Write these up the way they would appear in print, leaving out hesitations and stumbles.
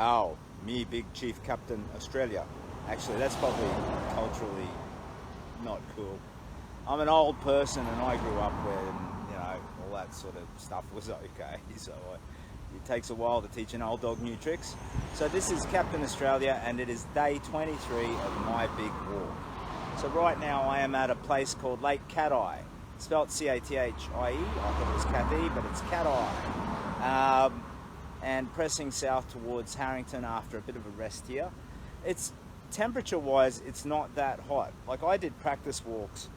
Oh, me, Big Chief Captain Australia. Actually, that's probably culturally not cool. I'm an old person and I grew up when, all that sort of stuff was okay. So it takes a while to teach an old dog new tricks. So this is Captain Australia and it is day 23 of my big walk. So right now I am at a place called Lake Cathi. Spelt Cathie. I thought it was Cathi, but it's Cathi. And pressing south towards Harrington after a bit of a rest here. It's temperature-wise, it's not that hot. Like I did practice walks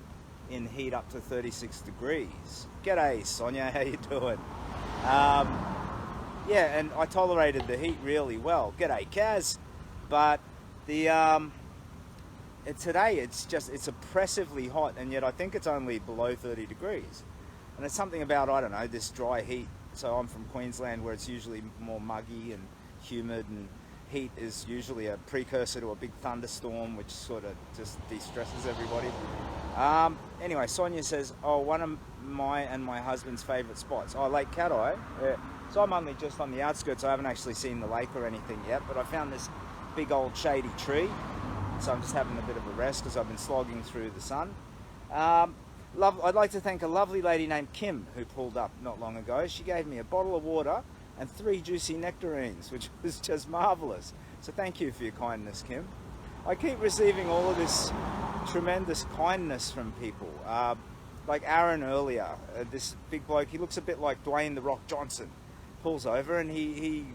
in heat up to 36 degrees. G'day, Sonia, how you doing? Yeah, and I tolerated the heat really well. G'day, Kaz. But today it's oppressively hot, and yet I think it's only below 30 degrees. And it's something about, I don't know, this dry heat. So I'm from Queensland where it's usually more muggy and humid, and heat is usually a precursor to a big thunderstorm, which sort of just de-stresses everybody. Anyway, Sonia says, oh, one of my and my husband's favourite spots. Oh, Lake Cathi. Yeah. So I'm only just on the outskirts. I haven't actually seen the lake or anything yet, but I found this big old shady tree. So I'm just having a bit of a rest because I've been slogging through the sun. I'd like to thank a lovely lady named Kim who pulled up not long ago. She gave me a bottle of water and 3 juicy nectarines, which was just marvellous. So thank you for your kindness, Kim. I keep receiving all of this tremendous kindness from people. Like Aaron earlier, this big bloke, he looks a bit like Dwayne "The Rock" Johnson. Pulls over and he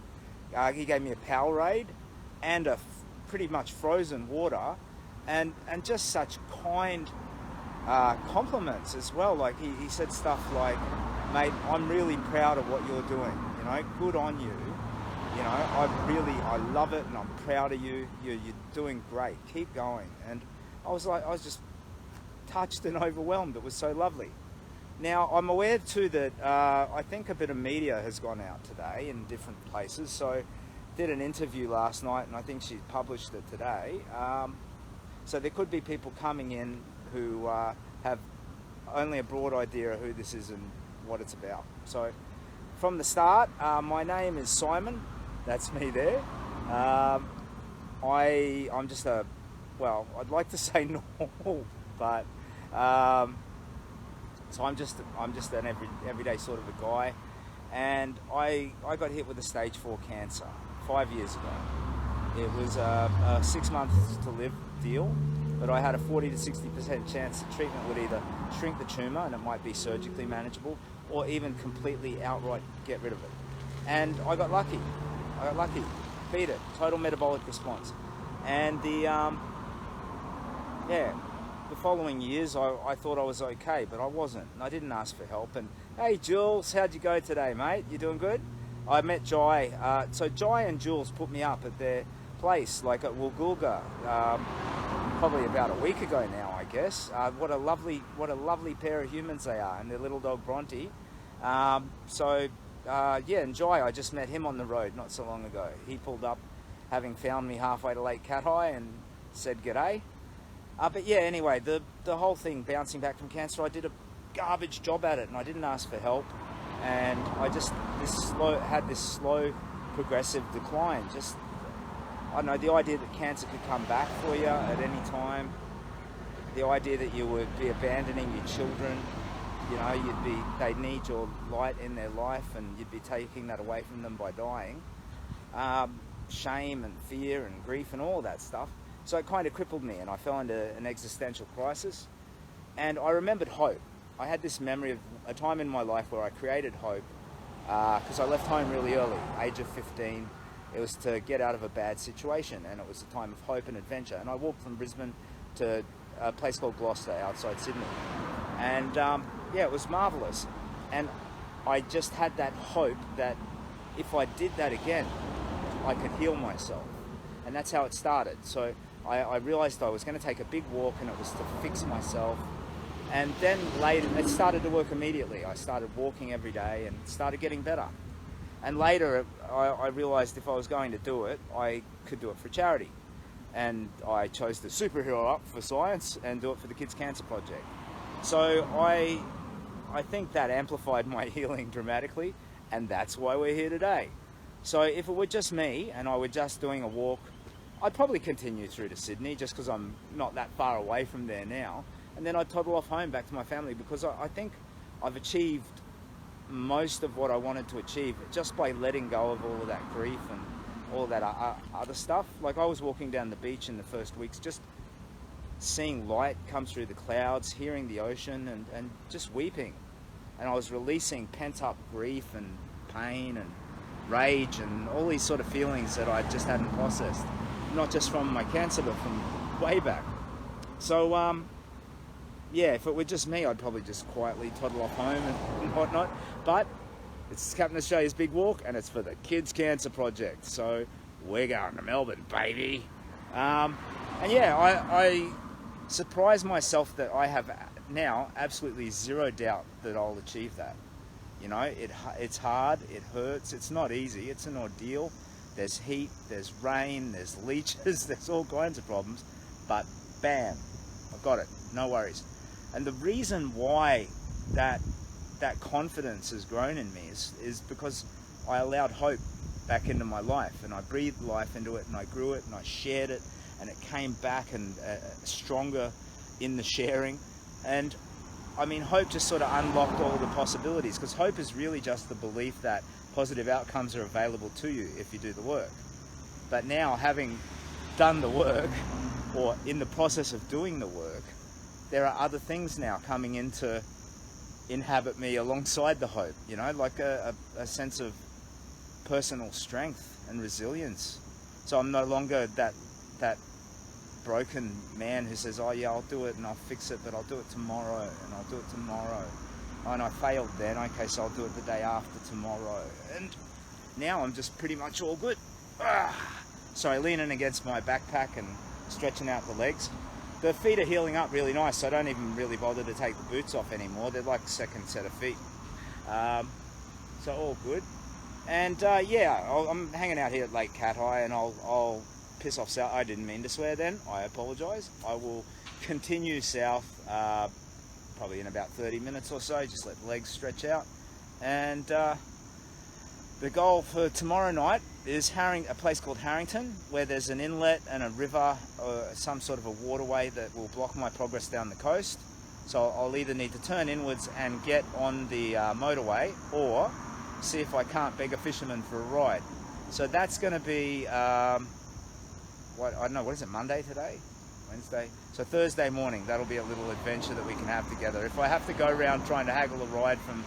gave me a Powerade and a pretty much frozen water, and just such kind compliments as well. Like he said stuff like, mate, I'm really proud of what you're doing, good on you, I love it and I'm proud of you, you're doing great, keep going. And I was just touched and overwhelmed. It was so lovely. Now I'm aware too that I think a bit of media has gone out today in different places. So did an interview last night and I think she published it today. So there could be people coming in who have only a broad idea of who this is and what it's about. So from the start, my name is Simon. That's me there. I'm just I'd like to say normal, but so I'm just an everyday sort of a guy. And I got hit with a stage 4 cancer 5 years ago. It was a 6 months to live deal, but I had a 40 to 60% chance that treatment would either shrink the tumour and it might be surgically manageable, or even completely outright get rid of it. And I got lucky. Beat it. Total metabolic response. And the following years I thought I was okay, but I wasn't. And I didn't ask for help. And hey Jules, how'd you go today, mate? You doing good? I met Jai. So Jai and Jules put me up at their place, like at Woolgoolga, probably about a week ago now, I guess. What a lovely pair of humans they are, and their little dog Bronte. And Jai, I just met him on the road not so long ago. He pulled up, having found me halfway to Lake Cathi, and said g'day. But yeah, anyway, the whole thing, bouncing back from cancer, I did a garbage job at it, and I didn't ask for help, and I just had this slow, progressive decline. Just, I don't know, the idea that cancer could come back for you at any time, the idea that you would be abandoning your children, they'd need your light in their life, and you'd be taking that away from them by dying. Shame and fear and grief and all that stuff. So it kind of crippled me, and I fell into an existential crisis. And I remembered hope. I had this memory of a time in my life where I created hope, because I left home really early, age of 15. It was to get out of a bad situation, and it was a time of hope and adventure. And I walked from Brisbane to a place called Gloucester outside Sydney. And it was marvellous. And I just had that hope that if I did that again, I could heal myself. And that's how it started. So I realised I was going to take a big walk, and it was to fix myself. And then later, it started to work immediately. I started walking every day and started getting better. And later, I realised if I was going to do it, I could do it for charity. And I chose to superhero up for science and do it for the Kids Cancer Project. So I think that amplified my healing dramatically, and that's why we're here today. So if it were just me and I were just doing a walk, I'd probably continue through to Sydney just because I'm not that far away from there now. And then I'd toddle off home back to my family, because I think I've achieved most of what I wanted to achieve just by letting go of all of that grief and all of that other stuff. Like, I was walking down the beach in the first weeks, just seeing light come through the clouds, hearing the ocean, and just weeping. And I was releasing pent-up grief and pain and rage and all these sort of feelings that I just hadn't processed. Not just from my cancer, but from way back. So, yeah, if it were just me, I'd probably just quietly toddle off home and whatnot. But it's Captain Australia's Big Walk, and it's for the Kids Cancer Project. So we're going to Melbourne, baby. And yeah, I surprise myself that I have now absolutely zero doubt that I'll achieve that. You know, it's hard, it hurts, it's not easy, it's an ordeal. There's heat, there's rain, there's leeches, there's all kinds of problems. But bam, I've got it, no worries. And the reason why that confidence has grown in me is because I allowed hope back into my life, and I breathed life into it, and I grew it, and I shared it, and it came back and stronger in the sharing. And I mean, hope just sort of unlocked all the possibilities, because hope is really just the belief that positive outcomes are available to you if you do the work. But now, having done the work, or in the process of doing the work, there are other things now coming in to inhabit me alongside the hope, you know, like a sense of personal strength and resilience. So I'm no longer that broken man who says, oh yeah, I'll do it and I'll fix it, but I'll do it tomorrow, and I'll do it tomorrow. Oh, and I failed then, okay, so I'll do it the day after tomorrow. And now I'm just pretty much all good. So leaning against my backpack and stretching out the legs. The feet are healing up really nice, so I don't even really bother to take the boots off anymore. They're like a second set of feet. So all good. And yeah, I'm hanging out here at Lake Cathi, and I'll piss off south. I didn't mean to swear then, I apologise. I will continue south probably in about 30 minutes or so, just let the legs stretch out. And the goal for tomorrow night is a place called Harrington, where there's an inlet and a river or some sort of a waterway that will block my progress down the coast. So I'll either need to turn inwards and get on the motorway, or see if I can't beg a fisherman for a ride. So that's going to be, I don't know, what is it, Monday today? Wednesday? So Thursday morning, that'll be a little adventure that we can have together. If I have to go around trying to haggle a ride from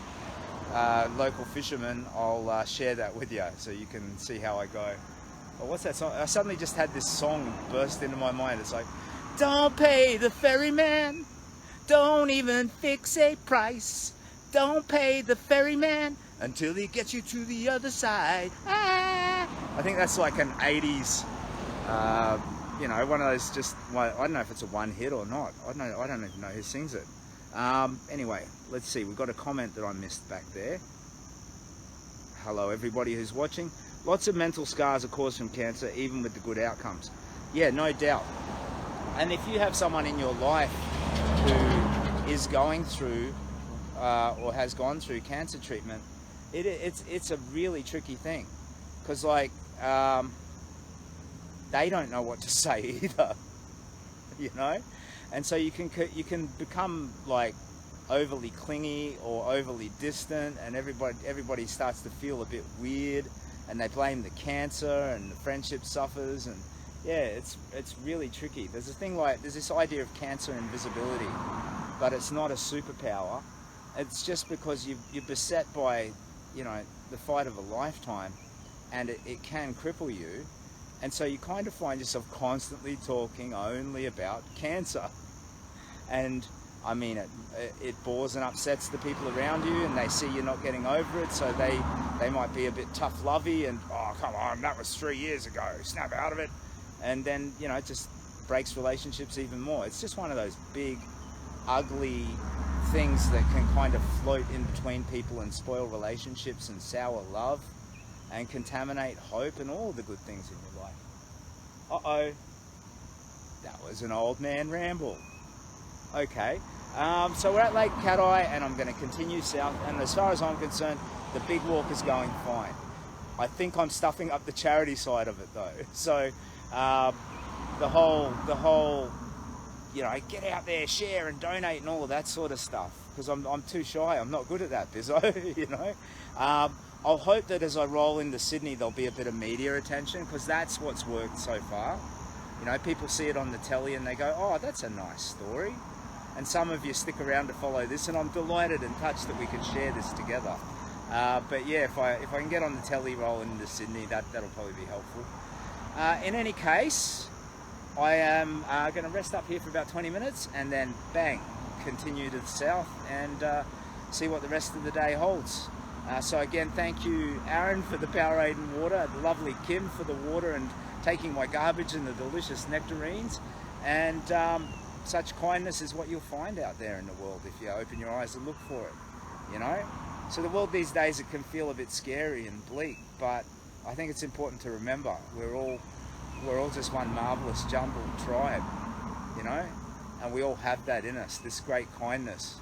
local fishermen, I'll share that with you so you can see how I go. But what's that song? I suddenly just had this song burst into my mind. It's like, don't pay the ferryman, don't even fix a price, don't pay the ferryman until he gets you to the other side. Ah! I think that's like an 80s, you know, one of those just, I don't know if it's a one hit or not. I don't even know who sings it. Anyway, let's see, we've got a comment that I missed back there. Hello everybody who's watching. Lots of mental scars are caused from cancer, even with the good outcomes. Yeah, no doubt. And if you have someone in your life who is going through or has gone through cancer treatment, it's a really tricky thing, because like they don't know what to say either, you know. And so you can become like overly clingy or overly distant, and everybody starts to feel a bit weird, and they blame the cancer, and the friendship suffers, and yeah, it's really tricky. There's this idea of cancer invisibility, but it's not a superpower. It's just because you're beset by, you know, the fight of a lifetime, and it can cripple you. And so you kind of find yourself constantly talking only about cancer. And I mean, it bores and upsets the people around you, and they see you're not getting over it, so they might be a bit tough-lovey and, oh, come on, that was 3 years ago, snap out of it. And then, you know, it just breaks relationships even more. It's just one of those big, ugly things that can kind of float in between people and spoil relationships and sour love and contaminate hope and all the good things in your life. Uh-oh, that was an old man ramble. Okay, so we're at Lake Cathi, and I'm going to continue south, and as far as I'm concerned, the big walk is going fine. I think I'm stuffing up the charity side of it though. So the whole, you know, get out there, share and donate and all of that sort of stuff, because I'm too shy. I'm not good at that, Bizzo, you know. I'll hope that as I roll into Sydney, there'll be a bit of media attention, because that's what's worked so far. You know, people see it on the telly and they go, oh, that's a nice story. And some of you stick around to follow this, and I'm delighted and touched that we can share this together. But yeah, if I can get on the telly rolling into Sydney, that'll probably be helpful. In any case, I am going to rest up here for about 20 minutes and then bang, continue to the south and see what the rest of the day holds. So again, thank you, Aaron, for the Powerade and water, the lovely Kim for the water and taking my garbage and the delicious nectarines. And such kindness is what you'll find out there in the world if you open your eyes and look for it, you know. So the world these days, it can feel a bit scary and bleak, but I think it's important to remember we're all just one marvelous jumbled tribe, you know, and we all have that in us, this great kindness.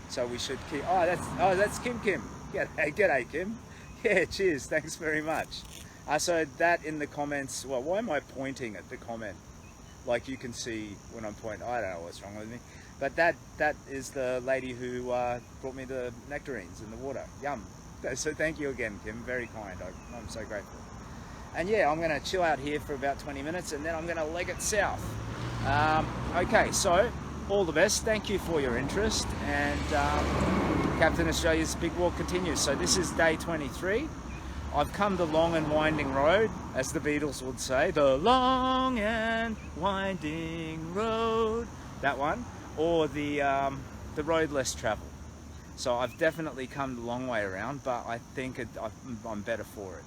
So we should keep. Oh, that's Kim. G'day Kim. Yeah, cheers. Thanks very much. So that in the comments. Well, why am I pointing at the comment? Like you can see when I'm pointing. I don't know what's wrong with me. But that is the lady who brought me the nectarines and the water. Yum. So thank you again, Kim. Very kind. I'm so grateful. And yeah, I'm going to chill out here for about 20 minutes and then I'm going to leg it south. Okay, so all the best. Thank you for your interest. And Captain Australia's Big Walk continues. So this is day 23. I've come the long and winding road, as the Beatles would say. The long and winding road. That one. Or the road less traveled. So I've definitely come the long way around, but I think I'm better for it.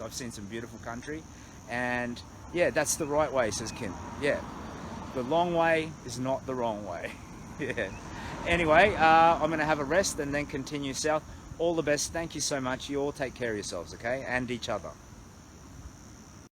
I've seen some beautiful country, and yeah, that's the right way, says Kim. Yeah, the long way is not the wrong way. Yeah. Anyway, I'm going to have a rest and then continue south. All the best. Thank you so much. You all take care of yourselves, okay? And each other.